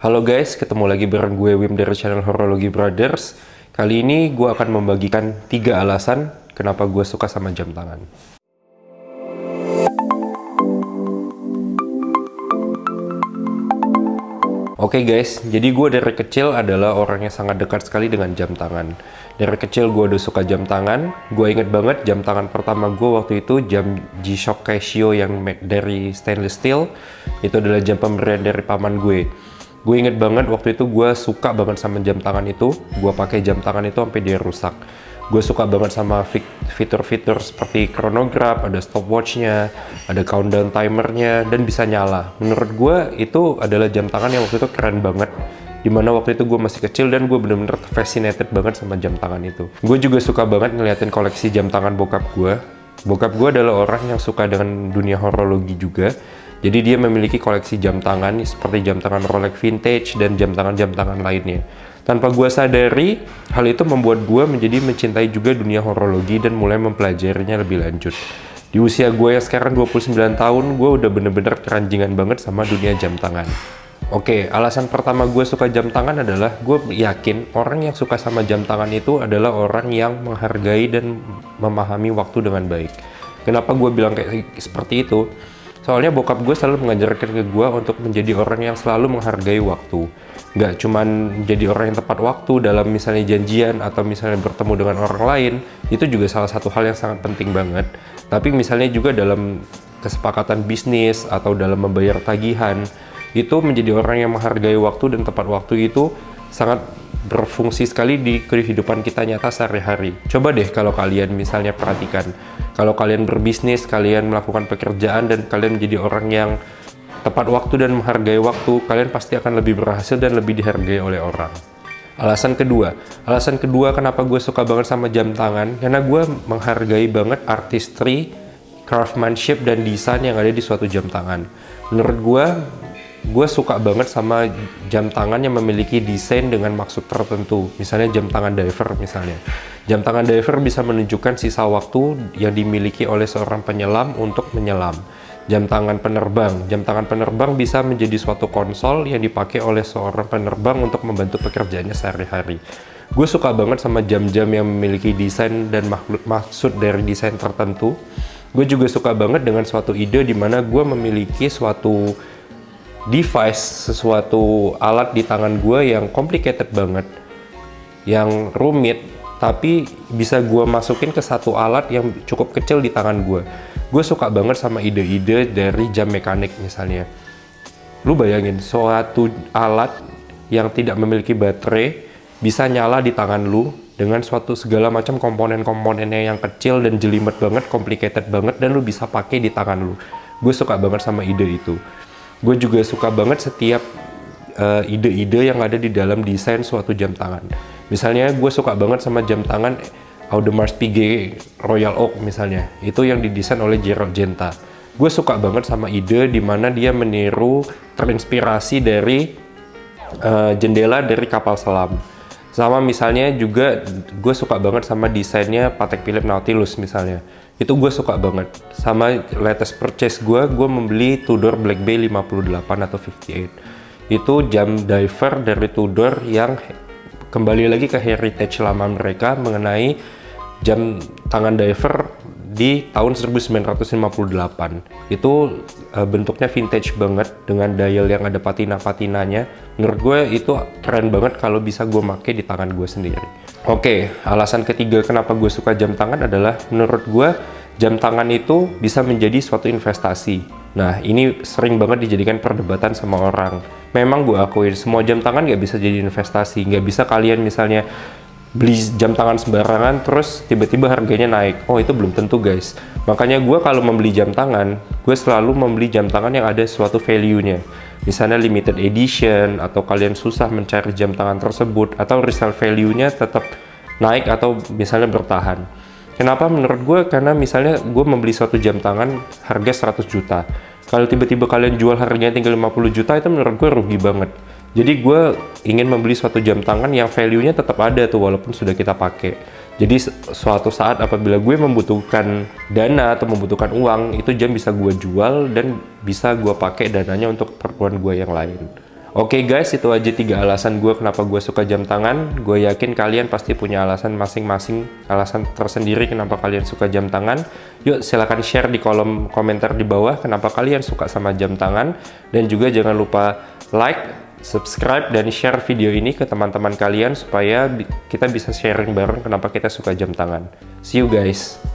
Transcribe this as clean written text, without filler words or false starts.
Halo guys, ketemu lagi bareng gue Wim dari channel Horologi Brothers. Kali ini gue akan membagikan 3 alasan kenapa gue suka sama jam tangan. Oke guys, jadi gue dari kecil adalah orang yang sangat dekat sekali dengan jam tangan. Dari kecil gue udah suka jam tangan. Gue inget banget jam tangan pertama gue waktu itu jam G-Shock Casio yang dari stainless steel. Itu adalah jam pemberian dari paman gue. Gue inget banget waktu itu gue suka banget sama jam tangan itu. Gue pakai jam tangan itu sampai dia rusak. Gue suka banget sama fitur-fitur seperti chronograph, ada stopwatchnya, ada countdown timernya, dan bisa nyala. Menurut gue itu adalah jam tangan yang waktu itu keren banget. Dimana waktu itu gue masih kecil dan gue bener-bener fascinated banget sama jam tangan itu. Gue juga suka banget ngeliatin koleksi jam tangan bokap gue. Bokap gue adalah orang yang suka dengan dunia horologi juga. Jadi dia memiliki koleksi jam tangan seperti jam tangan Rolex vintage dan jam tangan lainnya. Tanpa gue sadari, hal itu membuat gue menjadi mencintai juga dunia horologi dan mulai mempelajarinya lebih lanjut. Di usia gue yang sekarang 29 tahun, gue udah bener-bener keranjingan banget sama dunia jam tangan. Oke, alasan pertama gue suka jam tangan adalah gue yakin orang yang suka sama jam tangan itu adalah orang yang menghargai dan memahami waktu dengan baik. Kenapa gue bilang kayak seperti itu? Soalnya bokap gue selalu mengajarkan ke gue untuk menjadi orang yang selalu menghargai waktu. Nggak cuman jadi orang yang tepat waktu dalam misalnya janjian atau misalnya bertemu dengan orang lain, itu juga salah satu hal yang sangat penting banget. Tapi misalnya juga dalam kesepakatan bisnis atau dalam membayar tagihan, itu menjadi orang yang menghargai waktu dan tepat waktu itu sangat berfungsi sekali di kehidupan kita nyata sehari-hari. Coba deh kalau kalian misalnya perhatikan, kalau kalian berbisnis, kalian melakukan pekerjaan dan kalian menjadi orang yang tepat waktu dan menghargai waktu, kalian pasti akan lebih berhasil dan lebih dihargai oleh orang. Alasan kedua kenapa gue suka banget sama jam tangan, karena gue menghargai banget artistry, craftsmanship, dan desain yang ada di suatu jam tangan. Menurut gue suka banget sama jam tangan yang memiliki desain dengan maksud tertentu. Misalnya jam tangan diver misalnya. Jam tangan diver bisa menunjukkan sisa waktu yang dimiliki oleh seorang penyelam untuk menyelam. Jam tangan penerbang bisa menjadi suatu konsol yang dipakai oleh seorang penerbang untuk membantu pekerjaannya sehari-hari. Gue suka banget sama jam-jam yang memiliki desain dan maksud dari desain tertentu. Gue juga suka banget dengan suatu ide di mana gue memiliki suatu device, sesuatu alat di tangan gue yang complicated banget, yang rumit, tapi bisa gue masukin ke satu alat yang cukup kecil di tangan gue. Gue suka banget sama ide-ide dari jam mekanik misalnya. Lu bayangin, suatu alat yang tidak memiliki baterai bisa nyala di tangan lu dengan suatu segala macam komponen-komponennya yang kecil dan jelimet banget, complicated banget, dan lu bisa pakai di tangan lu. Gue suka banget sama ide itu. Gue juga suka banget setiap ide-ide yang ada di dalam desain suatu jam tangan. Misalnya gue suka banget sama jam tangan Audemars Piguet Royal Oak misalnya. Itu yang didesain oleh Gerald Genta. Gue suka banget sama ide di mana dia meniru, terinspirasi dari jendela dari kapal selam. Sama misalnya juga gue suka banget sama desainnya Patek Philippe Nautilus misalnya. Itu gue suka banget. Sama latest purchase gue membeli Tudor Black Bay 58 atau 58. Itu jam diver dari Tudor yang kembali lagi ke heritage lama mereka mengenai jam tangan diver di tahun 1958. Itu bentuknya vintage banget dengan dial yang ada patina-patinanya. Menurut gue itu keren banget kalau bisa gue pakai di tangan gue sendiri. Oke, alasan ketiga kenapa gue suka jam tangan adalah menurut gue jam tangan itu bisa menjadi suatu investasi. Nah, ini sering banget dijadikan perdebatan sama orang. Memang gue akuin, semua jam tangan nggak bisa jadi investasi. Nggak bisa kalian misalnya beli jam tangan sembarangan terus tiba-tiba harganya naik. Oh, itu belum tentu guys. Makanya gue kalau membeli jam tangan, gue selalu membeli jam tangan yang ada suatu value-nya. Misalnya limited edition, atau kalian susah mencari jam tangan tersebut, atau resale value-nya tetap naik atau misalnya bertahan. Kenapa menurut gue? Karena misalnya gue membeli suatu jam tangan harga 100 juta. Kalau tiba-tiba kalian jual harganya tinggal 50 juta, itu menurut gue rugi banget. Jadi gue ingin membeli suatu jam tangan yang value-nya tetap ada tuh walaupun sudah kita pakai. Jadi suatu saat apabila gue membutuhkan dana atau membutuhkan uang, itu jam bisa gue jual dan bisa gue pakai dananya untuk keperluan gue yang lain. Oke guys, itu aja 3 alasan gue kenapa gue suka jam tangan. Gue yakin kalian pasti punya alasan masing-masing, alasan tersendiri kenapa kalian suka jam tangan. Yuk silahkan share di kolom komentar di bawah kenapa kalian suka sama jam tangan. Dan juga jangan lupa like, subscribe, dan share video ini ke teman-teman kalian supaya kita bisa sharing bareng kenapa kita suka jam tangan. See you guys!